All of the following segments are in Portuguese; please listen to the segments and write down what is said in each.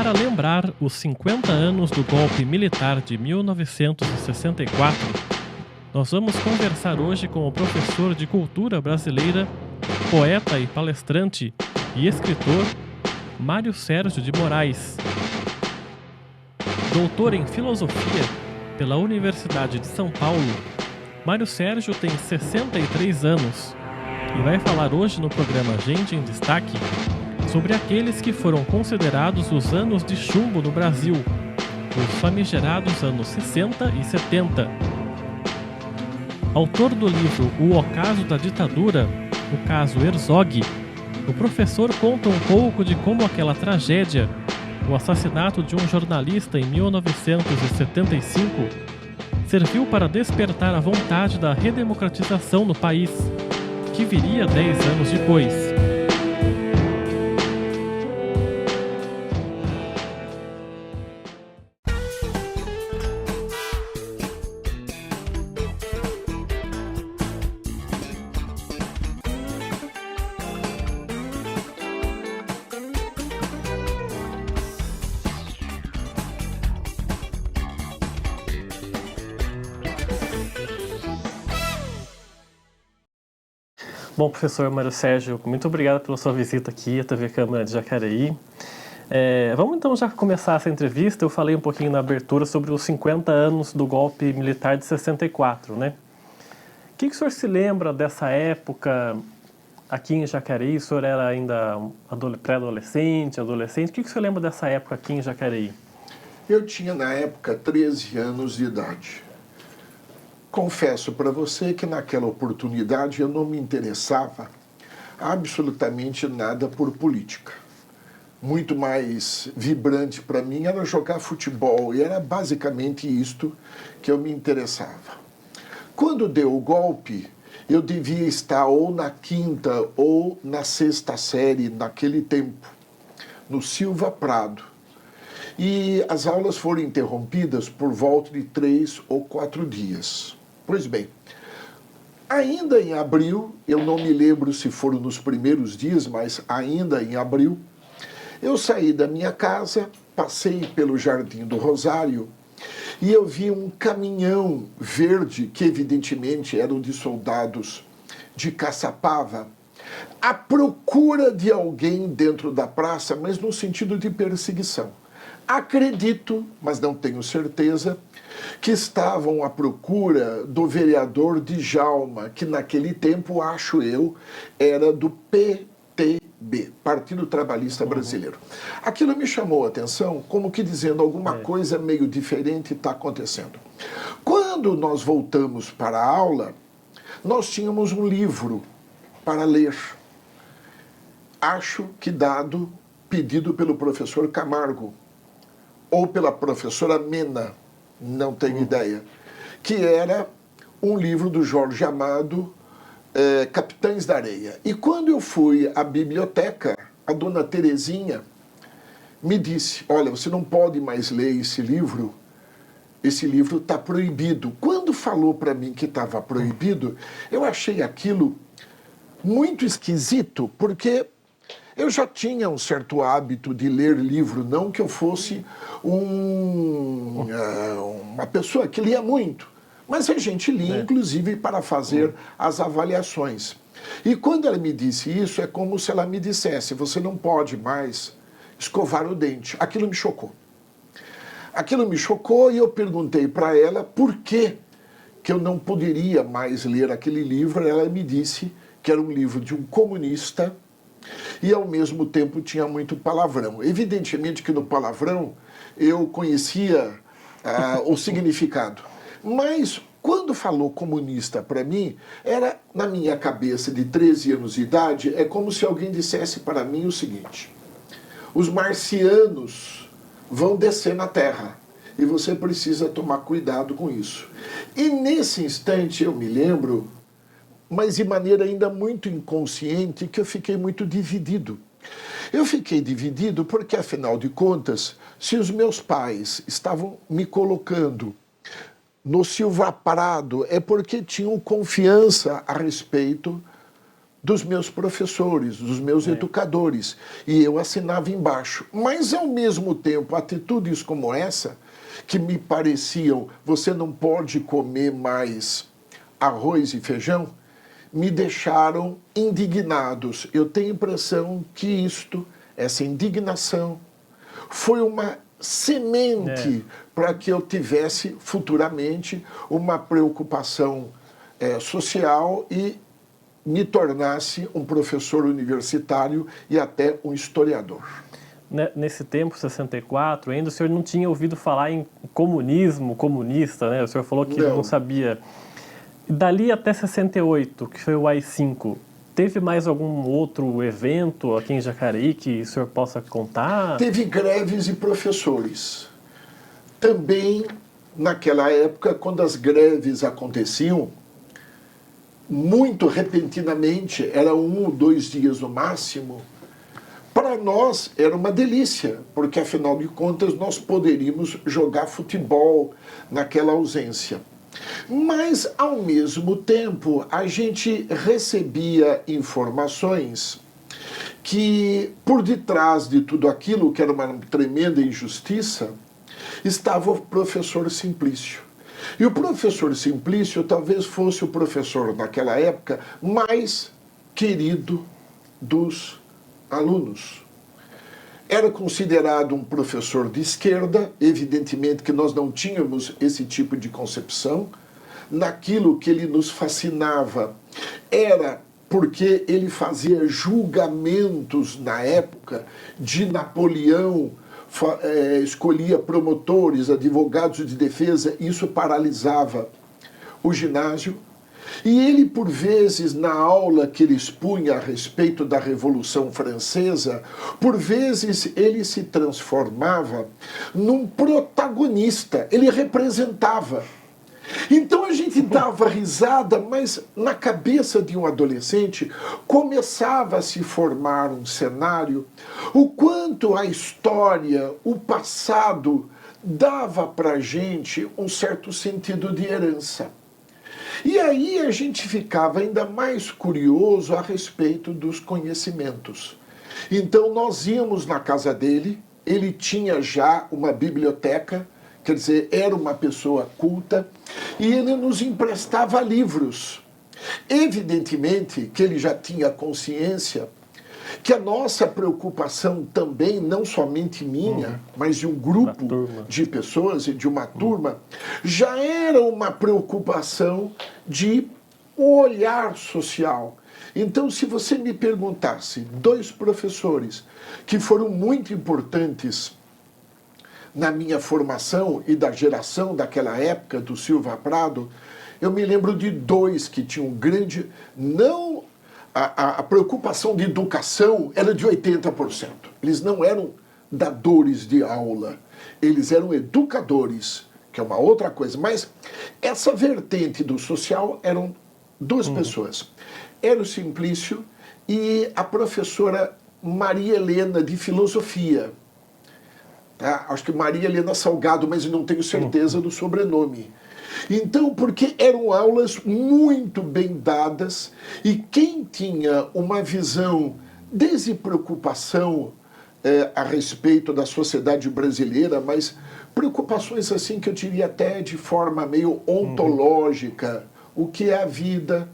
Para lembrar os 50 anos do golpe militar de 1964, nós vamos conversar hoje com o professor de cultura brasileira, poeta e palestrante e escritor Mário Sérgio de Moraes. Doutor em filosofia pela Universidade de São Paulo, Mário Sérgio tem 63 anos e vai falar hoje no programa Gente em Destaque sobre aqueles que foram considerados os anos de chumbo no Brasil, os famigerados anos 60 e 70. Autor do livro O Ocaso da Ditadura, o caso Herzog, o professor conta um pouco de como aquela tragédia, o assassinato de um jornalista em 1975, serviu para despertar a vontade da redemocratização no país, que viria 10 anos depois. Bom, professor Mário Sérgio, muito obrigado pela sua visita aqui à TV Câmara de Jacareí. Vamos então já começar essa entrevista. Eu falei um pouquinho na abertura sobre os 50 anos do golpe militar de 64, né? O que o senhor se lembra dessa época aqui em Jacareí? O senhor era ainda pré-adolescente, adolescente? O que o senhor lembra dessa época aqui em Jacareí? Eu tinha na época 13 anos de idade. Confesso para você que naquela oportunidade eu não me interessava absolutamente nada por política. Muito mais vibrante para mim era jogar futebol e era basicamente isto que eu me interessava. Quando deu o golpe, eu devia estar ou na quinta ou na sexta série naquele tempo, no Silva Prado. E as aulas foram interrompidas por volta de 3 ou 4 dias. Pois bem, ainda em abril, eu não me lembro se foram nos primeiros dias, mas ainda em abril, eu saí da minha casa, passei pelo Jardim do Rosário e eu vi um caminhão verde, que evidentemente eram de soldados de Caçapava, à procura de alguém dentro da praça, mas no sentido de perseguição. Acredito, mas não tenho certeza, que estavam à procura do vereador Djalma, que naquele tempo, acho eu, era do PTB, Partido Trabalhista Brasileiro. Aquilo me chamou a atenção, como que dizendo alguma coisa meio diferente está acontecendo. Quando nós voltamos para a aula, nós tínhamos um livro para ler. Acho que pedido pelo professor Camargo, ou pela professora Mena, não tenho ideia, que era um livro do Jorge Amado, Capitães da Areia. E quando eu fui à biblioteca, a dona Terezinha me disse, olha, você não pode mais ler esse livro está proibido. Quando falou para mim que estava proibido, eu achei aquilo muito esquisito, porque eu já tinha um certo hábito de ler livro, não que eu fosse uma pessoa que lia muito, mas a gente lia, inclusive, para fazer as avaliações. E quando ela me disse isso, é como se ela me dissesse, você não pode mais escovar o dente. Aquilo me chocou. Aquilo me chocou e eu perguntei para ela por que eu não poderia mais ler aquele livro. Ela me disse que era um livro de um comunista, e ao mesmo tempo tinha muito palavrão. Evidentemente que no palavrão eu conhecia o significado, mas quando falou comunista para mim, era na minha cabeça de 13 anos de idade, é como se alguém dissesse para mim o seguinte, os marcianos vão descer na Terra e você precisa tomar cuidado com isso. E nesse instante eu me lembro, mas de maneira ainda muito inconsciente, que eu fiquei muito dividido. Eu fiquei dividido porque, afinal de contas, se os meus pais estavam me colocando no Silva Prado, é porque tinham confiança a respeito dos meus professores, dos meus educadores, e eu assinava embaixo. Mas, ao mesmo tempo, atitudes como essa, que me pareciam, você não pode comer mais arroz e feijão, me deixaram indignados. Eu tenho a impressão que essa indignação, foi uma semente para que eu tivesse futuramente uma preocupação social e me tornasse um professor universitário e até um historiador. Nesse tempo, 64, ainda o senhor não tinha ouvido falar em comunismo, comunista, né? O senhor falou que não sabia. Dali até 68, que foi o AI-5, teve mais algum outro evento aqui em Jacareí que o senhor possa contar? Teve greves de professores. Também, naquela época, quando as greves aconteciam, muito repentinamente, era 1 ou 2 dias no máximo, para nós era uma delícia, porque afinal de contas nós poderíamos jogar futebol naquela ausência. Mas, ao mesmo tempo, a gente recebia informações que, por detrás de tudo aquilo, que era uma tremenda injustiça, estava o professor Simplício. E o professor Simplício talvez fosse o professor, naquela época, mais querido dos alunos. Era considerado um professor de esquerda, evidentemente que nós não tínhamos esse tipo de concepção. Naquilo que ele nos fascinava era porque ele fazia julgamentos na época de Napoleão, escolhia promotores, advogados de defesa, isso paralisava o ginásio. E ele, por vezes, na aula que ele expunha a respeito da Revolução Francesa, por vezes ele se transformava num protagonista, ele representava. Então a gente dava risada, mas na cabeça de um adolescente começava a se formar um cenário, o quanto a história, o passado, dava para a gente um certo sentido de herança. E aí a gente ficava ainda mais curioso a respeito dos conhecimentos. Então nós íamos na casa dele, ele tinha já uma biblioteca, quer dizer, era uma pessoa culta, e ele nos emprestava livros. Evidentemente que ele já tinha consciência que a nossa preocupação também, não somente minha, mas de um grupo de pessoas e de uma turma, já era uma preocupação de um olhar social. Então, se você me perguntasse, 2 professores que foram muito importantes na minha formação e da geração daquela época, do Silva Prado, eu me lembro de 2 que tinham grande... Não, a preocupação de educação era de 80%. Eles não eram dadores de aula, eles eram educadores, que é uma outra coisa. Mas essa vertente do social eram 2 pessoas. Era o Simplício e a professora Maria Helena, de filosofia. Tá? Acho que Maria Helena Salgado, mas eu não tenho certeza do sobrenome. Então, porque eram aulas muito bem dadas e quem tinha uma visão desde preocupação a respeito da sociedade brasileira, mas preocupações assim que eu diria até de forma meio ontológica, o que é a vida,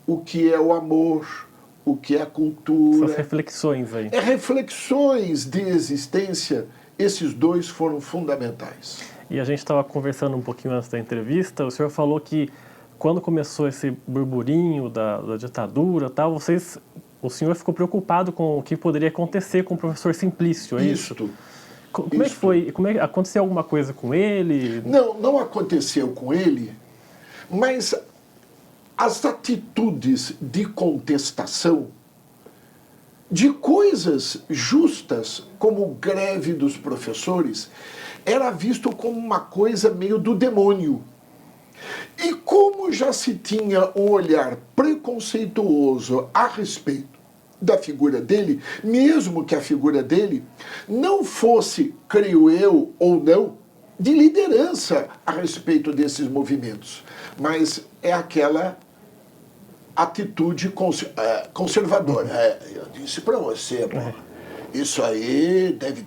o que é o amor, o que é a cultura. Essas reflexões aí. Reflexões de existência, esses 2 foram fundamentais. E a gente estava conversando um pouquinho antes da entrevista, o senhor falou que quando começou esse burburinho da ditadura, tal, o senhor ficou preocupado com o que poderia acontecer com o professor Simplício, é isso? Como é que foi? Aconteceu alguma coisa com ele? Não aconteceu com ele, mas as atitudes de contestação de coisas justas, como greve dos professores, era visto como uma coisa meio do demônio. E como já se tinha um olhar preconceituoso a respeito da figura dele, mesmo que a figura dele não fosse, creio eu, ou não, de liderança a respeito desses movimentos, mas é aquela atitude conservadora. Eu disse para você, pô, isso aí deve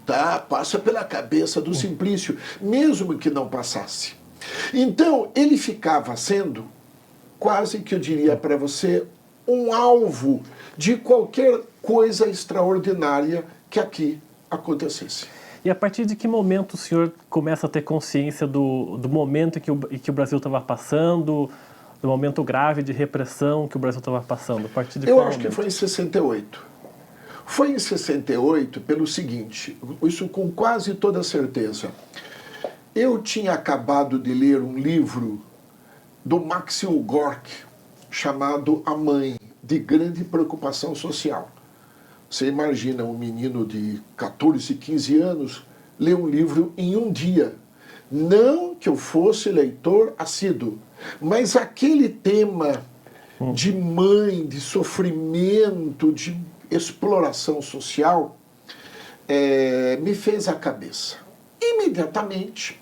passa pela cabeça do Simplício, mesmo que não passasse. Então, ele ficava sendo, quase que eu diria para você, um alvo de qualquer coisa extraordinária que aqui acontecesse. E a partir de que momento o senhor começa a ter consciência do momento em que o Brasil estava passando, do momento grave de repressão que o Brasil estava passando? A partir de Eu acho que foi em 68. Foi em 68 pelo seguinte, isso com quase toda certeza. Eu tinha acabado de ler um livro do Maxim Gorky, chamado A Mãe, de grande preocupação social. Você imagina um menino de 14, 15 anos ler um livro em um dia. Não que eu fosse leitor assíduo, mas aquele tema de mãe, de sofrimento, de exploração social, me fez a cabeça. Imediatamente,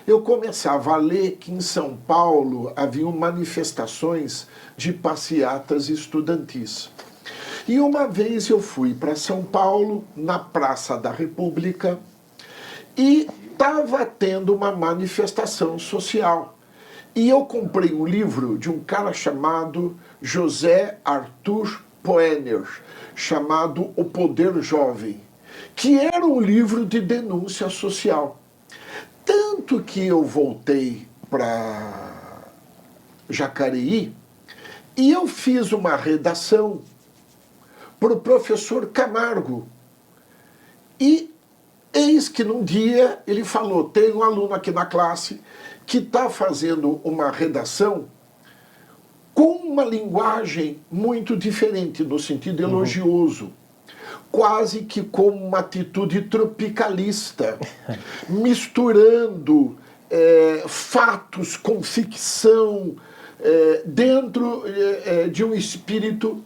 eu começava a ler que em São Paulo haviam manifestações de passeatas estudantis. E uma vez eu fui para São Paulo, na Praça da República, e estava tendo uma manifestação social. E eu comprei um livro de um cara chamado José Arthur Poener, chamado O Poder Jovem, que era um livro de denúncia social. Tanto que eu voltei para Jacareí e eu fiz uma redação para o professor Camargo. E eis que num dia ele falou, tem um aluno aqui na classe que está fazendo uma redação com uma linguagem muito diferente, no sentido elogioso, quase que com uma atitude tropicalista, misturando fatos com ficção, dentro de um espírito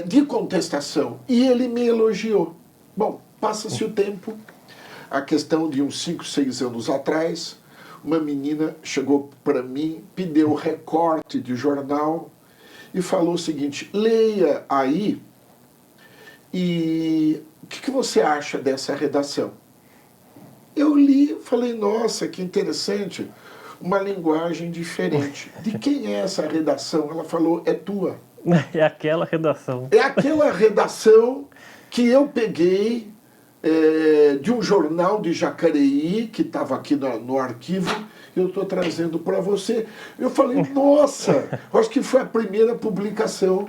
de contestação. E ele me elogiou. Bom, passa-se o tempo, a questão de uns 5, 6 anos atrás, uma menina chegou para mim, pediu recorte de jornal e falou o seguinte, leia aí e o que você acha dessa redação? Eu li e falei, nossa, que interessante, uma linguagem diferente. De quem é essa redação? Ela falou, é tua. É aquela redação. É aquela redação que eu peguei de um jornal de Jacareí, que estava aqui no arquivo, eu estou trazendo para você. Eu falei, nossa, acho que foi a primeira publicação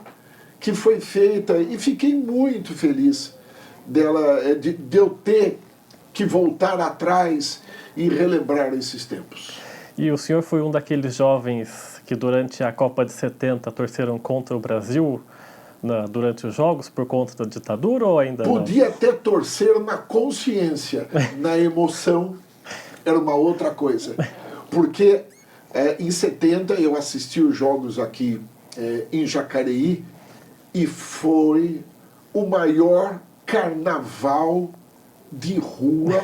que foi feita e fiquei muito feliz de eu ter que voltar atrás e relembrar esses tempos. E o senhor foi um daqueles jovens que durante a Copa de 70 torceram contra o Brasil durante os jogos por conta da ditadura ou ainda não? Podia até torcer na consciência, na emoção era uma outra coisa. Porque em 70 eu assisti os jogos aqui em Jacareí e foi o maior carnaval de rua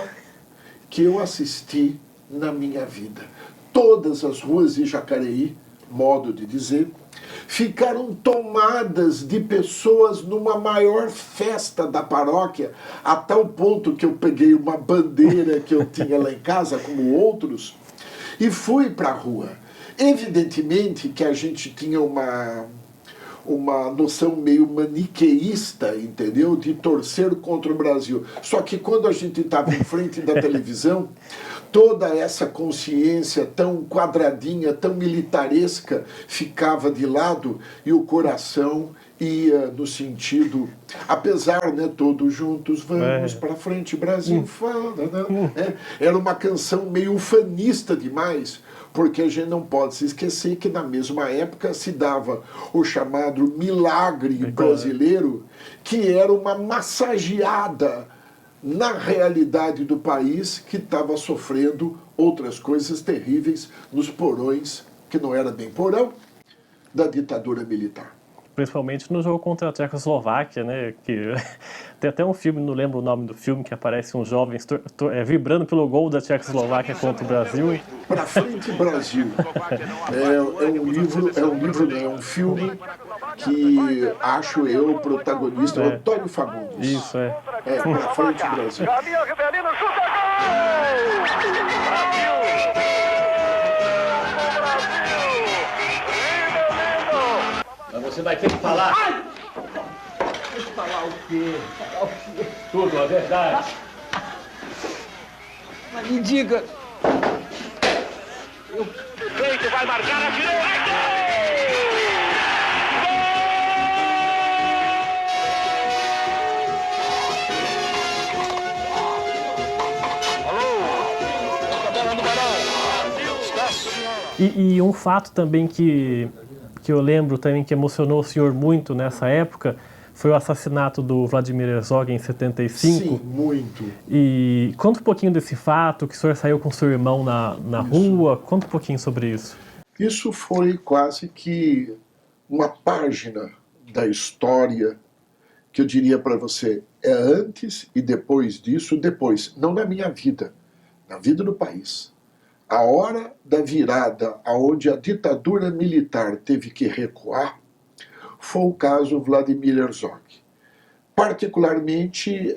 que eu assisti na minha vida. Todas as ruas de Jacareí, modo de dizer, ficaram tomadas de pessoas numa maior festa da paróquia, a tal ponto que eu peguei uma bandeira que eu tinha lá em casa, como outros, e fui para a rua. Evidentemente que a gente tinha uma noção meio maniqueísta, entendeu? De torcer contra o Brasil. Só que quando a gente estava em frente da televisão, toda essa consciência tão quadradinha, tão militaresca, ficava de lado e o coração ia no sentido, apesar, né, todos juntos, vamos para frente, Brasil, fala, né? Era uma canção meio ufanista demais, porque a gente não pode se esquecer que na mesma época se dava o chamado milagre brasileiro, que era uma massageada na realidade do país que estava sofrendo outras coisas terríveis nos porões, que não era bem porão, da ditadura militar. Principalmente no jogo contra a Tchecoslováquia, né? Que tem até um filme, não lembro o nome do filme, que aparece uns jovens vibrando pelo gol da Tchecoslováquia contra o Brasil. Para frente, Brasil. É um filme que acho eu o protagonista, o Antônio Fagundes. Isso, é. Pra frente, Brasil. Galinha Rivelino, chuta, gol! Brasil! Mas você vai ter que falar. Ai! Deixa eu falar o quê? Tudo, a verdade. Mas me diga. Feito, vai marcar, atirou, é gol! E um fato também que eu lembro também que emocionou o senhor muito nessa época foi o assassinato do Vladimir Herzog em 75. Sim, muito. E conta um pouquinho desse fato, que o senhor saiu com seu irmão na rua. Conta um pouquinho sobre isso. Isso foi quase que uma página da história que eu diria para você, é antes e depois disso, depois, não na minha vida, na vida do país. A hora da virada, aonde a ditadura militar teve que recuar, foi o caso Vladimir Herzog. Particularmente,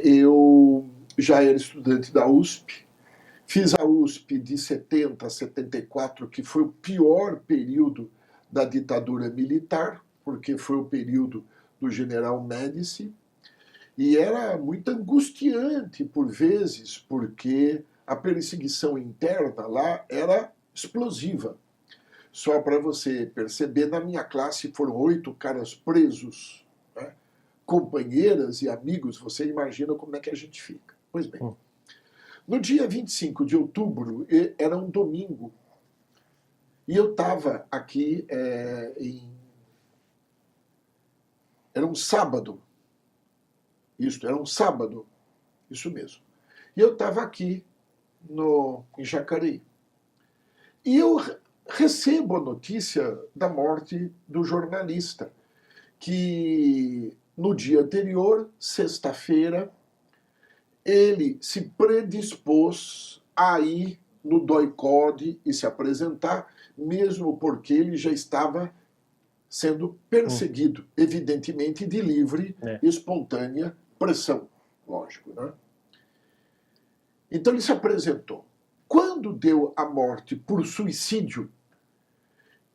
eu já era estudante da USP, fiz a USP de 70 a 74, que foi o pior período da ditadura militar, porque foi o período do general Médici, e era muito angustiante por vezes, porque a perseguição interna lá era explosiva. Só para você perceber, na minha classe foram 8 caras presos, né? Companheiras e amigos, você imagina como é que a gente fica. Pois bem, no dia 25 de outubro, era um domingo, e eu estava aqui era um sábado, era um sábado, isso mesmo. E eu estava aqui em Jacareí. E eu recebo a notícia da morte do jornalista, que no dia anterior, sexta-feira, ele se predispôs a ir no DOI-CODE e se apresentar, mesmo porque ele já estava sendo perseguido, evidentemente de livre e espontânea pressão, lógico, né? Então ele se apresentou. Quando deu a morte por suicídio,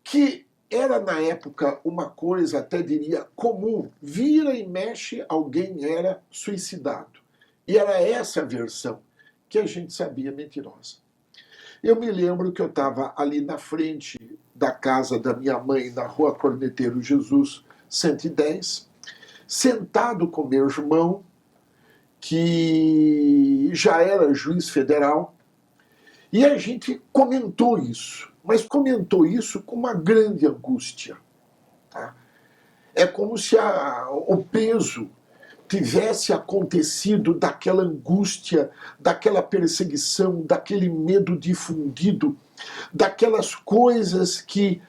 que era na época uma coisa, até diria, comum, vira e mexe, alguém era suicidado. E era essa a versão que a gente sabia mentirosa. Eu me lembro que eu estava ali na frente da casa da minha mãe, na Rua Corneteiro Jesus, 110, sentado com meu irmão, que já era juiz federal, e a gente comentou isso, mas comentou isso com uma grande angústia. Tá? É como se o peso tivesse acontecido daquela angústia, daquela perseguição, daquele medo difundido, daquelas coisas que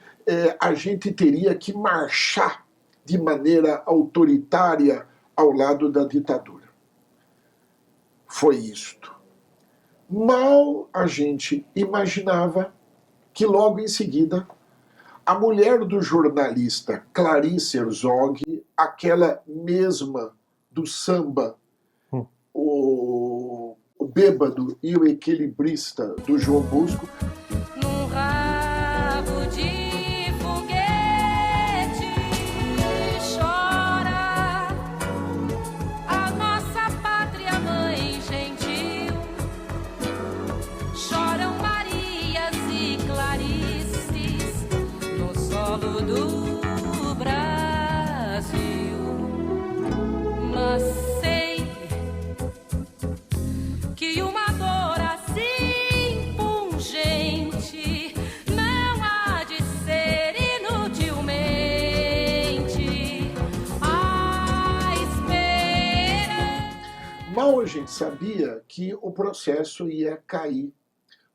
a gente teria que marchar de maneira autoritária ao lado da ditadura. Foi isto. Mal a gente imaginava que logo em seguida a mulher do jornalista Clarice Herzog, aquela mesma do samba, o bêbado e o equilibrista do João Bosco, num rabo de foguete chora a nossa pátria mãe gentil, choram Marias e Clarices no solo do Brasil, mas sei que uma dor assim pungente não há de ser inutilmente a espera. mal a gente sabia que o processo ia cair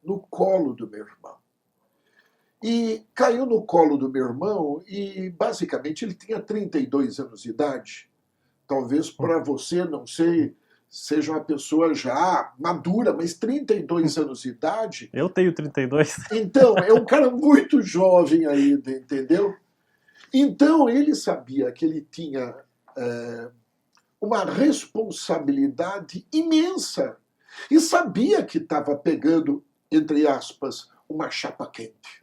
no colo do meu irmão. E caiu no colo do meu irmão e, basicamente, ele tinha 32 anos de idade. Talvez para você, não sei, seja uma pessoa já madura, mas 32 anos de idade. Eu tenho 32. Então, é um cara muito jovem ainda, entendeu? Então ele sabia que ele tinha uma responsabilidade imensa e sabia que estava pegando, entre aspas, uma chapa quente.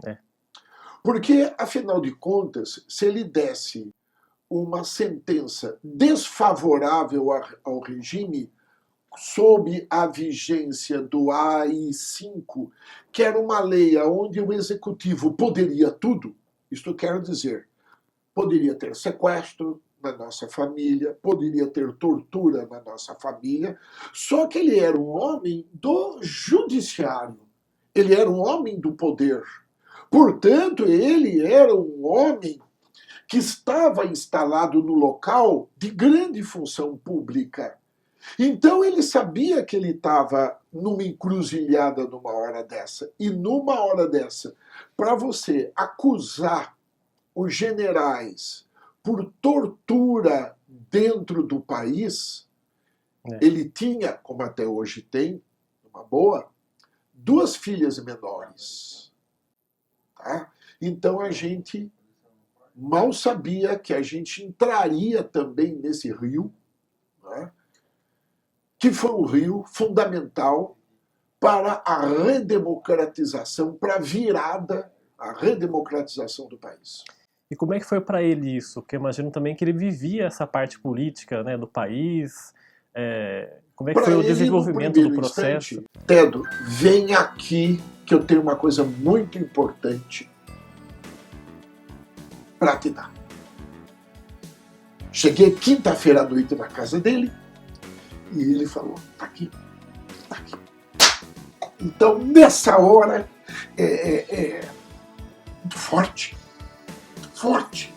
Porque, afinal de contas, se ele desse uma sentença desfavorável ao regime, sob a vigência do AI-5, que era uma lei onde o executivo poderia tudo, isto quer dizer, poderia ter sequestro na nossa família, poderia ter tortura na nossa família, só que ele era um homem do judiciário, ele era um homem do poder. Portanto, ele era um homem que estava instalado no local de grande função pública. Então ele sabia que ele estava numa encruzilhada numa hora dessa. E numa hora dessa, para você acusar os generais por tortura dentro do país, ele tinha, como até hoje tem, uma boa, 2 filhas menores. Tá? Então a gente mal sabia que a gente entraria também nesse rio, né? Que foi um rio fundamental para a redemocratização, para a virada, a redemocratização do país. E como é que foi para ele isso? Porque eu imagino também que ele vivia essa parte política, né, do país. Como é que Pra foi o ele, desenvolvimento no do primeiro processo? instante, Tedo, vem aqui que eu tenho uma coisa muito importante para te dar. Cheguei quinta-feira à noite na casa dele e ele falou, tá aqui, tá aqui. Então, nessa hora, muito forte, muito forte.